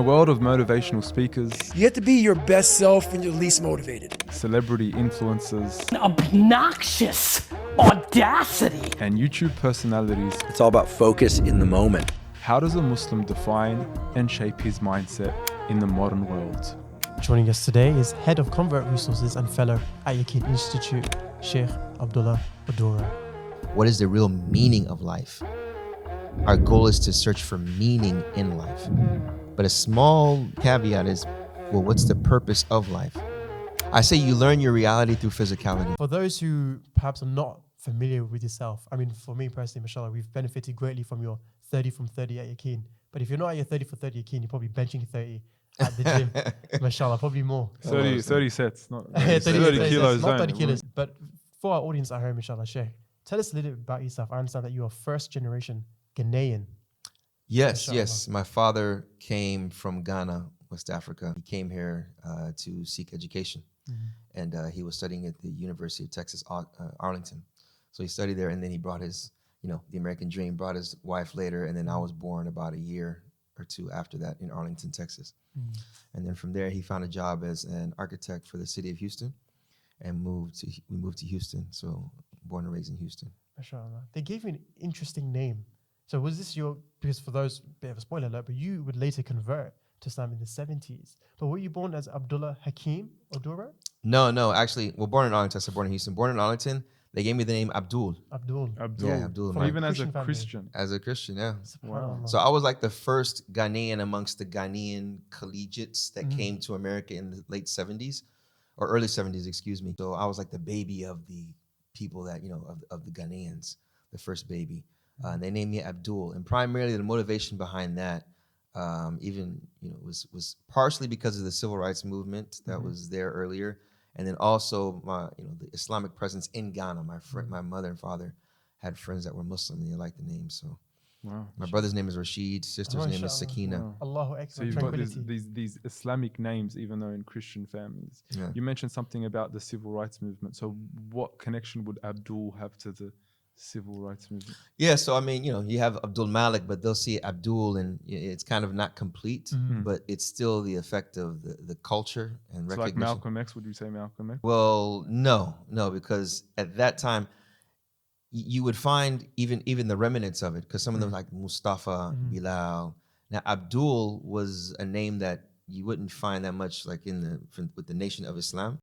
world of motivational speakers, You have to be your best self when you're least motivated. celebrity influencers, Obnoxious audacity. and YouTube personalities, It's all about focus in the moment. how does a Muslim define and shape his mindset in the modern world? Joining us today is Head of Convert Resources and Fellow at Yaqeen Institute, Sheikh Abdullah Adora. What is the real meaning of life? Our goal is to search for meaning in life. But a small caveat is, well, what's the purpose of life? I say you learn your reality through physicality. For those who perhaps are not familiar with yourself, I mean, for me personally, mashallah, we've benefited greatly from your 30 from 30 at Yaqeen. But if you're not at your 30 for 30 Yaqeen, you're probably benching 30 at the gym. Mashallah, probably more. 30 sets, not 30 30 kilos. not 30 don't. kilos. But for our audience at home, inshallah, Sheikh, tell us a little bit about yourself. I understand that you are first generation Ghanaian. Yes, Mashallah. yes. My father came from Ghana, West Africa. He came here to seek education. And he was studying at the University of Texas, Arlington. So he studied there, and then he brought his, the American dream, brought his wife later, and then I was born about a year or two after that in Arlington, Texas. And then from there, he found a job as an architect for the city of Houston, and we moved to Houston. So born and raised in Houston. Mashallah. They gave you an interesting name. So was this because for those, bit of a spoiler alert, but you would later convert to Islam in the 70s. But were you born as Abdullah Hakim Odora? No, actually, born in Arlington, so born in Houston. Born in Arlington, they gave me the name Abdul. Abdul. Abdul. Abdul. From Even as a Christian family. Christian. As a Christian, yeah. Subhanallah. So I was like the first Ghanaian amongst the Ghanaian collegiates that came to America in the late 70s, or early 70s, excuse me. So I was like the baby of the people that, of the Ghanaians, the first baby. And they named me Abdul. And primarily the motivation behind that, was partially because of the civil rights movement that was there earlier. And then also my, the Islamic presence in Ghana. My mother and father had friends that were Muslim and they liked the name. So Wow. my brother's name is Rashid, sister's name is Mashallah. Sakina. Wow. Allahu Akbar. So you've got Tranquility. these Islamic names, even though in Christian families. Yeah. You mentioned something about the civil rights movement. So what connection would Abdul have to the civil rights movement? Yeah, so I mean, you have Abdul Malik, but they'll see Abdul and it's kind of not complete, but it's still the effect of the culture and So like recognition. Malcolm X, would you say Malcolm X? Well, no, because at that time, you would find even the remnants of it, because some of them like Mustafa, Bilal. Now, Abdul was a name that you wouldn't find that much like with the Nation of Islam.